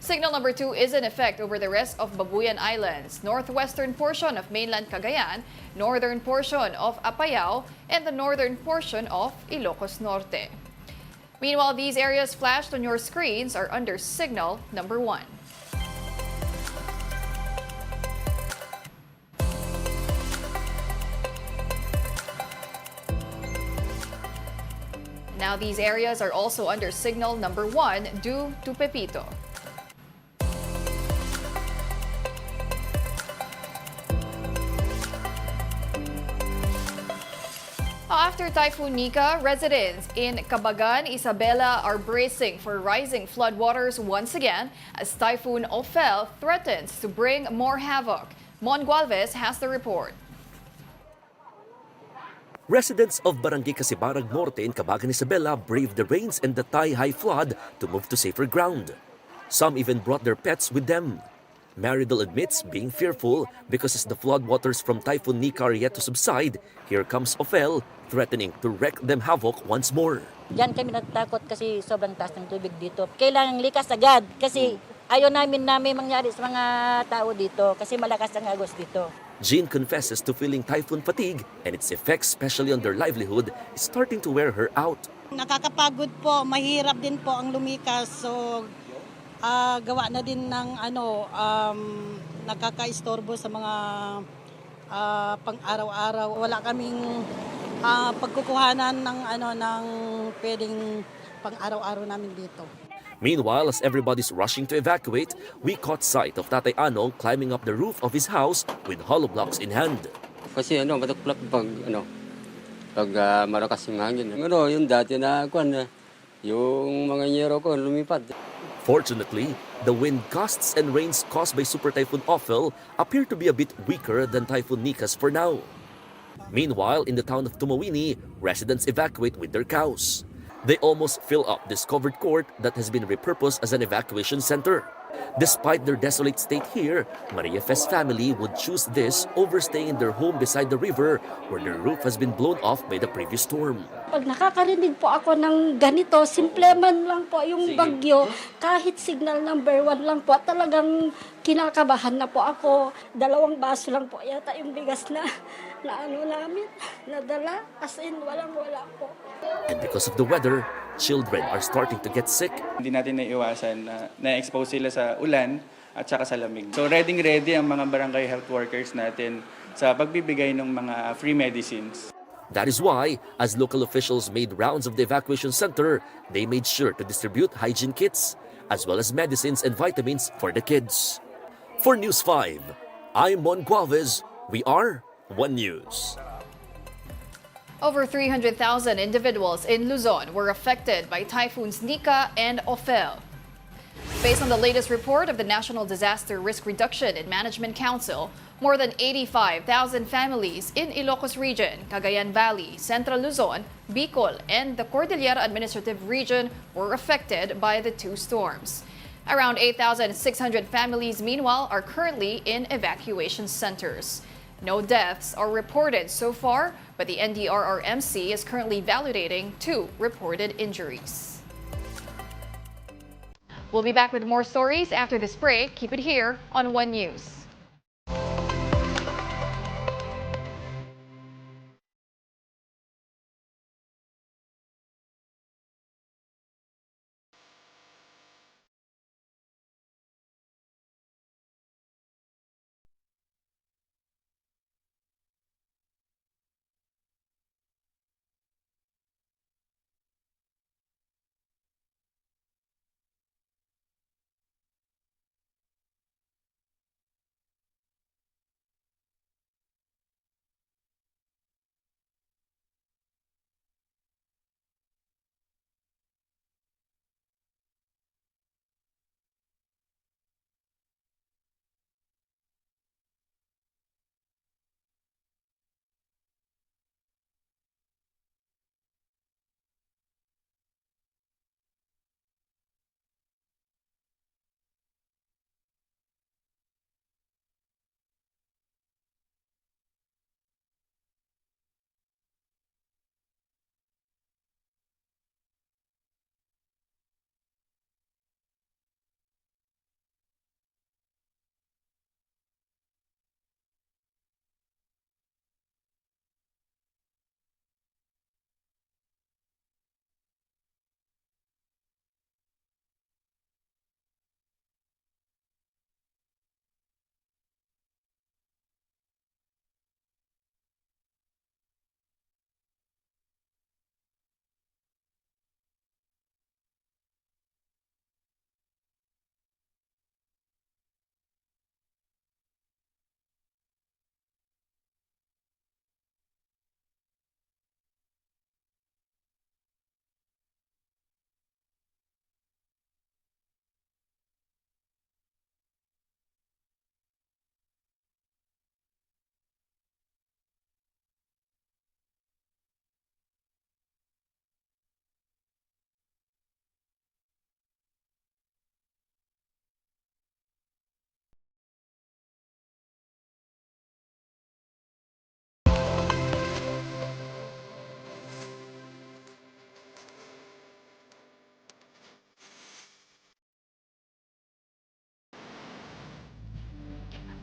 Signal number 2 is in effect over the rest of Babuyan Islands, northwestern portion of mainland Cagayan, northern portion of Apayao, and the northern portion of Ilocos Norte. Meanwhile, these areas flashed on your screens are under signal number 1. Now these areas are also under signal number 1 due to Pepito. After Typhoon Nika, residents in Cabagan, Isabela are bracing for rising floodwaters once again as Typhoon Ophel threatens to bring more havoc. Mon Gualvez has the report. Residents of Barangay Casibarag Norte in Cabagan, Isabela braved the rains and the thigh-high flood to move to safer ground. Some even brought their pets with them. Maridel admits being fearful because as the floodwaters from Typhoon Nika are yet to subside, here comes Ophel threatening to wreak them havoc once more. Diyan kami natatakot kasi sobrang taas ng tubig dito. Kailangang likas agad kasi ayaw namin mangyari sa mga tao dito kasi malakas ang agos dito. Jean confesses to feeling typhoon fatigue and its effects, especially on their livelihood, is starting to wear her out. Nakakapagod po, mahirap din po ang lumikas. So gawa na din ng nakakaistorbo sa mga pang-araw-araw. Wala kaming pagkukuhanan ng pwedeng pang-araw-araw namin dito. Meanwhile, as everybody's rushing to evacuate, we caught sight of Tatay Anong climbing up the roof of his house with hollow blocks in hand. Kasi matuklap pag malakas yung hangin. Yung dati na yung mga nyero ko lumipad. Fortunately, the wind gusts and rains caused by Super Typhoon Ophel appear to be a bit weaker than Typhoon Nikas for now. Meanwhile, in the town of Tumawini, residents evacuate with their cows. They almost fill up this covered court that has been repurposed as an evacuation center. Despite their desolate state here, Maria Fest family would choose this over staying in their home beside the river where their roof has been blown off by the previous storm. Pag nakakarinig po ako ng ganito, simple man lang po yung bagyo, kahit signal number 1 lang po, talagang kinakabahan na po ako. 2 baso lang po yata yung bigas na namin, nadala, as in walang-wala po. And because of the weather, children are starting to get sick. Hindi natin naiiwasan na na-expose sila sa ulan at saka sa lamig. So ready ang mga barangay health workers natin sa pagbibigay ng mga free medicines. That is why, as local officials made rounds of the evacuation center, they made sure to distribute hygiene kits, as well as medicines and vitamins for the kids. For News 5, I'm Mon Gualvez. We are One News. Over 300,000 individuals in Luzon were affected by typhoons Nika and Ophel. Based on the latest report of the National Disaster Risk Reduction and Management Council, more than 85,000 families in Ilocos Region, Cagayan Valley, Central Luzon, Bicol, and the Cordillera Administrative Region were affected by the 2 storms. Around 8,600 families, meanwhile, are currently in evacuation centers. No deaths are reported so far, but the NDRRMC is currently validating 2 reported injuries. We'll be back with more stories after this break. Keep it here on One News.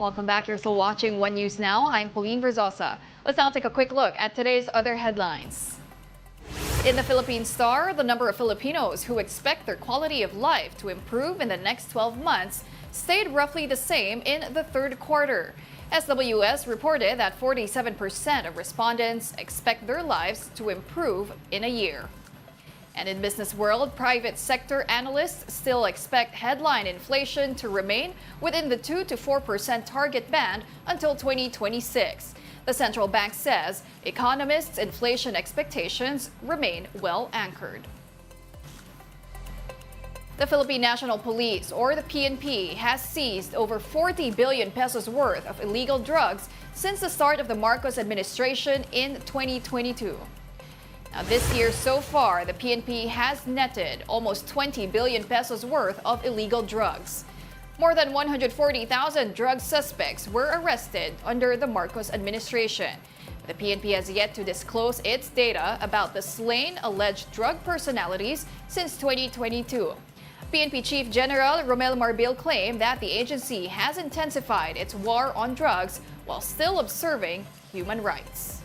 Welcome back. You're still watching One News Now. I'm Pauline Verzosa. Let's now take a quick look at today's other headlines. In the Philippine Star, the number of Filipinos who expect their quality of life to improve in the next 12 months stayed roughly the same in the third quarter. SWS reported that 47% of respondents expect their lives to improve in a year. And in business world, private sector analysts still expect headline inflation to remain within the 2 to 4% target band until 2026. The central bank says economists' inflation expectations remain well anchored. The Philippine National Police, or the PNP, has seized over 40 billion pesos worth of illegal drugs since the start of the Marcos administration in 2022. Now, this year so far, the PNP has netted almost 20 billion pesos worth of illegal drugs. More than 140,000 drug suspects were arrested under the Marcos administration. The PNP has yet to disclose its data about the slain alleged drug personalities since 2022. PNP Chief General Romel Marbil claimed that the agency has intensified its war on drugs while still observing human rights.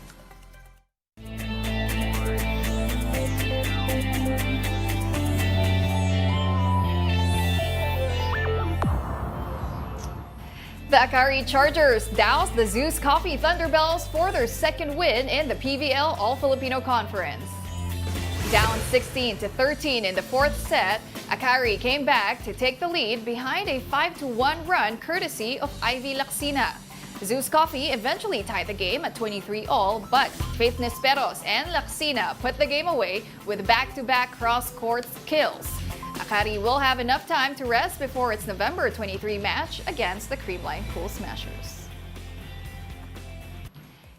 The Akari Chargers doused the Zeus Coffee Thunderbells for their second win in the PVL All-Filipino Conference. Down 16-13 in the fourth set, Akari came back to take the lead behind a 5-1 run courtesy of Ivy Lacsina. Zeus Coffee eventually tied the game at 23-all, but Faith Nesperos and Lacsina put the game away with back-to-back cross-court kills. Akari will have enough time to rest before its November 23 match against the Creamline Pool Smashers.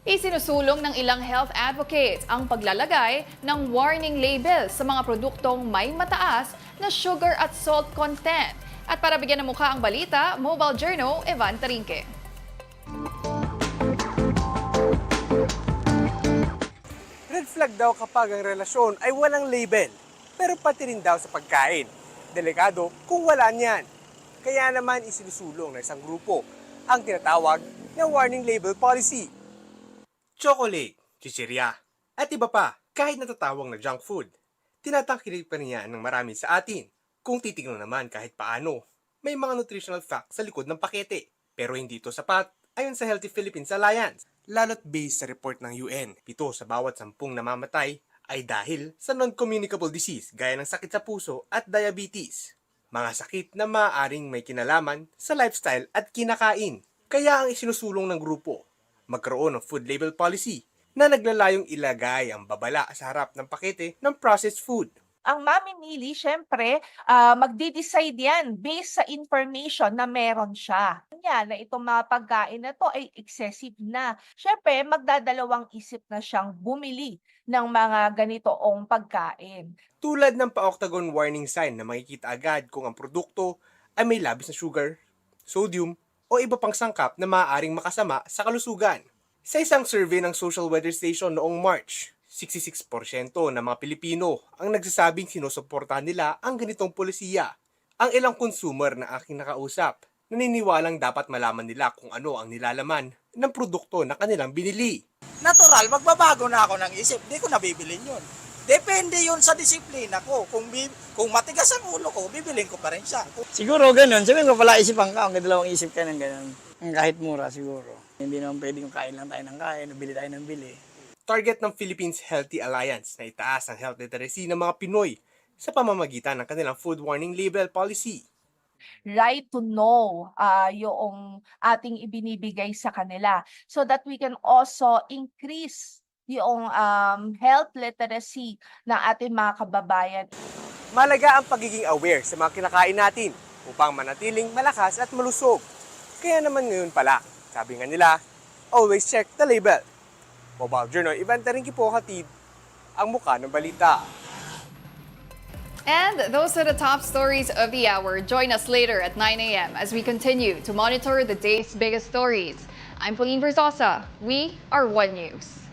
Isinusulong ng ilang health advocates ang paglalagay ng warning label sa mga produktong may mataas na sugar at salt content. At para bigyan ng mukha ang balita, Mobile Journal, Evan Tarinque. Red flag daw kapag ang relasyon ay walang label, pero pati rin daw sa pagkain. Delikado kung wala niyan. Kaya naman isinusulong ng isang grupo ang tinatawag na warning label policy. Chocolate, chichirya, at iba pa, kahit natatawag na junk food, tinatangkilik pa niya ng marami sa atin. Kung titignan naman kahit paano, may mga nutritional facts sa likod ng pakete. Pero hindi ito sapat ayon sa Healthy Philippines Alliance. Lalo't based sa report ng UN, 7 sa bawat 10 namamatay ay dahil sa non-communicable disease gaya ng sakit sa puso at diabetes. Mga sakit na maaaring may kinalaman sa lifestyle at kinakain. Kaya ang isinusulong ng grupo, magkaroon ng food label policy na naglalayong ilagay ang babala sa harap ng pakete ng processed food. Ang mamimili, syempre, magde-decide yan based sa information na meron siya. Yan, na itong mga pagkain na to ay excessive na. Syempre, magdadalawang isip na siyang bumili ng mga ganitoong pagkain. Tulad ng pa-octagon warning sign na makikita agad kung ang produkto ay may labis na sugar, sodium, o iba pang sangkap na maaaring makasama sa kalusugan. Sa isang survey ng Social Weather Station noong March, 66% ng mga Pilipino ang nagsasabing sinusuportahan nila ang ganitong polisiya. Ang ilang consumer na aking nakausap, naniniwalang dapat malaman nila kung ano ang nilalaman ng produkto na kanilang binili. Natural, magbabago na ako ng isip. Di ko nabibili yun. Depende yun sa disiplina ko. Kung matigas ang ulo ko, bibilin ko pa rin siya. Siguro ganun. Sabihin ko pala isipan ka. Ang dalawang isip ka ng ganun. Kahit mura siguro. Hindi naman pwedeng kain lang tayo ng kain. Bili tayo ng bili. Target ng Philippines Healthy Alliance na itaas ang health literacy ng mga Pinoy sa pamamagitan ng kanilang food warning label policy. Right to know yung ating ibinibigay sa kanila so that we can also increase yung health literacy ng ating mga kababayan. Malaga ang pagiging aware sa mga kinakain natin upang manatiling malakas at malusog. Kaya naman ngayon pala, sabi nga nila, always check the label. Mobile Journal, Ivan Tarinque po, hatid ang mukha ng balita. And those are the top stories of the hour. Join us later at 9 a.m. as we continue to monitor the day's biggest stories. I'm Pauline Verzosa. We are One News.